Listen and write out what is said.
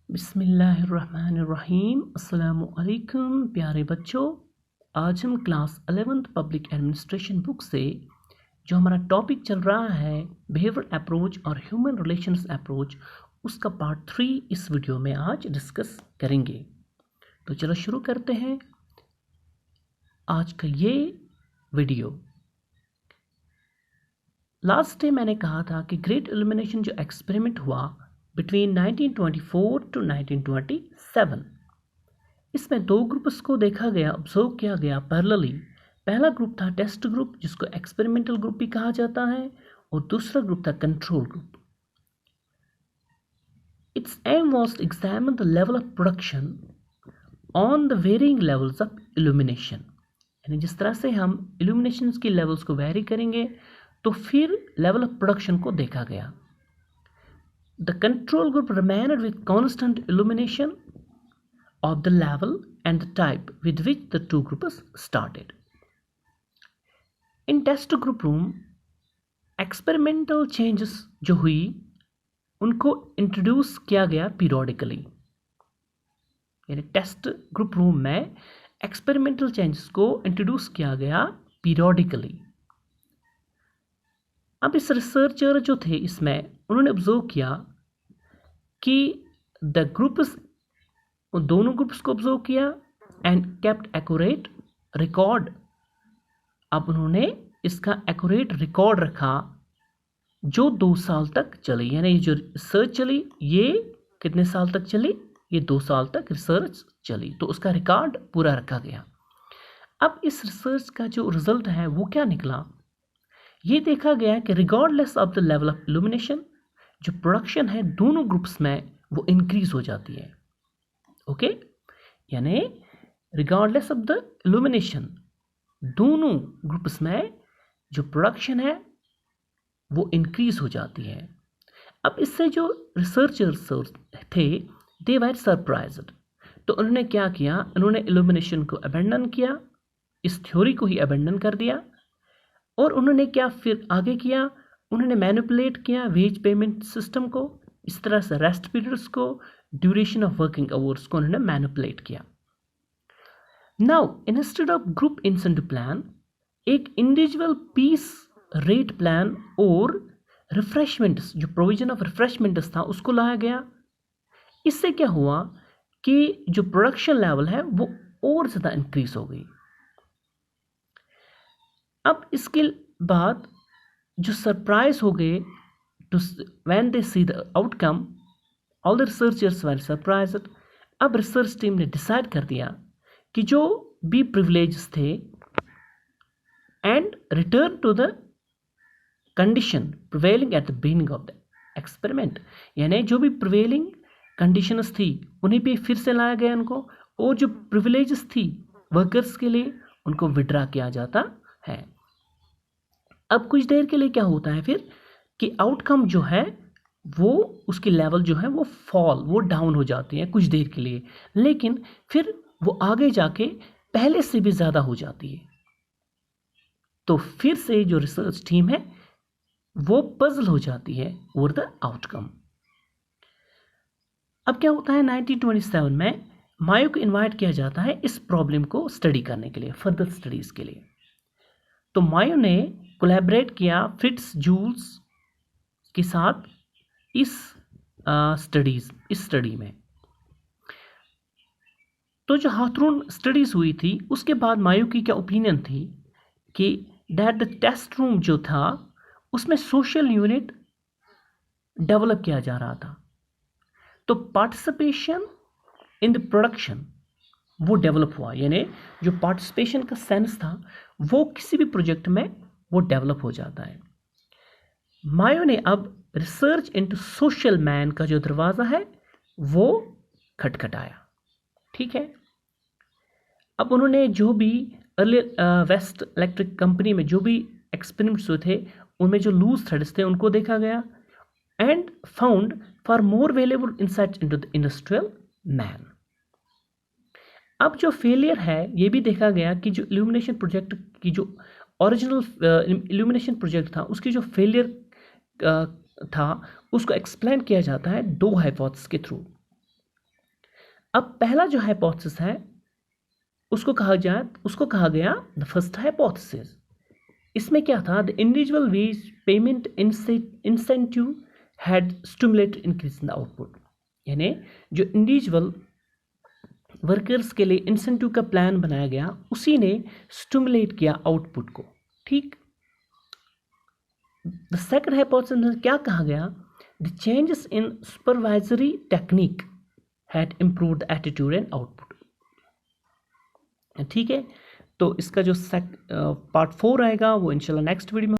बिस्मिल्लाहिर्रहमानिर्रहीम। अस्सलामुअलैकुम प्यारे बच्चों, आज हम class 11th public administration book से जो हमारा टॉपिक चल रहा है बिहेवियर अप्रोच और ह्यूमन रिलेशंस अप्रोच, उसका पार्ट 3 इस वीडियो में आज डिस्कस करेंगे। तो चलो शुरू करते हैं आज का ये वीडियो। लास्ट डे मैंने कहा था कि ग्रेट इल्यूमिनेशन जो एक्सपेरिमेंट हुआ बिटवीन 1924 टू 1927, इसमें दो ग्रुप्स को देखा गया, ऑब्जर्व किया गया पैरेलली। पहला ग्रुप था टेस्ट ग्रुप, जिसको एक्सपेरिमेंटल ग्रुप भी कहा जाता है, और दूसरा ग्रुप था control group. Its aim was to examine the level of production on the varying levels of illumination. यानी जिस तरह से हम इल्यूमिनेशन की लेवल्स को वेरी करेंगे तो फिर लेवल ऑफ प्रोडक्शन को देखा गया। The control group remained with constant illumination of the level and the type with which the two groups started. In test group room, experimental changes जो हुई उनको इंट्रोड्यूस किया गया पीरियोडिकली। यानी टेस्ट ग्रुप रूम में एक्सपेरिमेंटल चेंजेस को introduce किया गया पीरियोडिकली। अब इस रिसर्चर जो थे इसमें उन्होंने ऑब्जर्व किया कि द ग्रुप्स, दोनों ग्रुप्स को ऑब्जर्व किया एंड केप्ट एक्यूरेट रिकॉर्ड। अब उन्होंने इसका एक्यूरेट रिकॉर्ड रखा जो 2 साल तक चली। यानी ये जो रिसर्च चली ये कितने साल तक चली? ये 2 साल तक रिसर्च चली, तो उसका रिकॉर्ड पूरा रखा गया। अब इस रिसर्च का जो रिजल्ट है वो क्या निकला? ये देखा गया कि regardless of the level of illumination, जो प्रोडक्शन है दोनों ग्रुप्स में वो इंक्रीज हो जाती है। ओके, यानी रिगार्डलेस ऑफ द इल्यूमिनेशन, दोनों ग्रुप्स में जो प्रोडक्शन है वो इंक्रीज हो जाती है। अब इससे जो रिसर्चर्स थे दे वर सरप्राइज्ड, तो उन्होंने क्या किया? उन्होंने इल्यूमिनेशन को अबेंडन किया, इस थ्योरी को ही अबेंडन कर दिया। और उन्होंने क्या फिर आगे किया? उन्होंने मैनिपुलेट किया वेज पेमेंट सिस्टम को, इस तरह से रेस्ट पीरियड्स को, ड्यूरेशन ऑफ वर्किंग आवर्स को उन्होंने मैनिपुलेट किया। Now instead of group incentive plan, एक इंडिविजुअल पीस रेट प्लान और रिफ्रेशमेंट्स, जो प्रोविजन ऑफ रिफ्रेशमेंट्स था उसको लाया गया। इससे क्या हुआ कि जो प्रोडक्शन लेवल है वो और ज़्यादा इंक्रीज हो गई। अब इसके बाद जो सरप्राइज हो गए too when they see the outcome, all the researchers were surprised. अब रिसर्च टीम ने डिसाइड कर दिया कि जो भी प्रिविलेजेस थे and return to the condition prevailing at the beginning of the experiment. यानी जो भी प्रिवेलिंग कंडीशंस थी उन्हें भी फिर से लाया गया उनको, और जो प्रिविलेजेस थी वर्कर्स के लिए उनको विड्रा किया जाता है। अब कुछ देर के लिए क्या होता है फिर कि आउटकम जो है वो उसकी लेवल जो है वो डाउन हो जाती है कुछ देर के लिए, लेकिन फिर वो आगे जाके पहले से भी ज़्यादा हो जाती है। तो फिर से जो रिसर्च टीम है वो पजल हो जाती है ओवर द आउटकम। अब क्या होता है, 1927 में मायो को इन्वाइट किया जाता है इस प्रॉब्लम को स्टडी करने के लिए, फर्दर स्टडीज़ के लिए। तो मायो ने कोलैबोरेट किया फ्रिट्ज जूल्स के साथ इस स्टडी में। तो जो हाथरून स्टडीज हुई थी उसके बाद मायो की क्या ओपिनियन थी कि दैट द टेस्ट रूम जो था उसमें सोशल यूनिट डेवलप किया जा रहा था, तो पार्टिसिपेशन इन द प्रोडक्शन वो डेवलप हुआ। यानी जो पार्टिसिपेशन का सेंस था वो किसी भी प्रोजेक्ट में वो डेवलप हो जाता है। मायो ने अब रिसर्च इनटू सोशल मैन का जो दरवाज़ा है वो खटखटाया। ठीक है, अब उन्होंने जो भी अर्लियर वेस्ट इलेक्ट्रिक कंपनी में जो भी एक्सपेरिमेंट्स हुए थे उनमें जो लूज थ्रेड्स थे उनको देखा गया and found for more valuable insights into the industrial man. अब जो फेलियर है ये भी देखा गया कि जो इल्यूमिनेशन प्रोजेक्ट की जो ओरिजिनल इल्यूमिनेशन प्रोजेक्ट था उसकी जो फेलियर था उसको एक्सप्लेन किया जाता है 2 हाइपोथेसिस के थ्रू। अब पहला जो हाइपोथेसिस है उसको कहा गया द फर्स्ट हाइपोथेसिस। इसमें क्या था, the individual wage payment incentive had stimulated increase in the output, यानी जो इंडिविजुअल वर्कर्स के लिए इंसेंटिव का प्लान बनाया गया उसी ने स्टिमुलेट किया आउटपुट को। ठीक, द सेकंड हाइपोथेसिस में क्या कहा गया, the changes in supervisory technique had improved the attitude and output. ठीक है, तो इसका जो पार्ट 4 आएगा वो इंशाल्लाह नेक्स्ट वीडियो में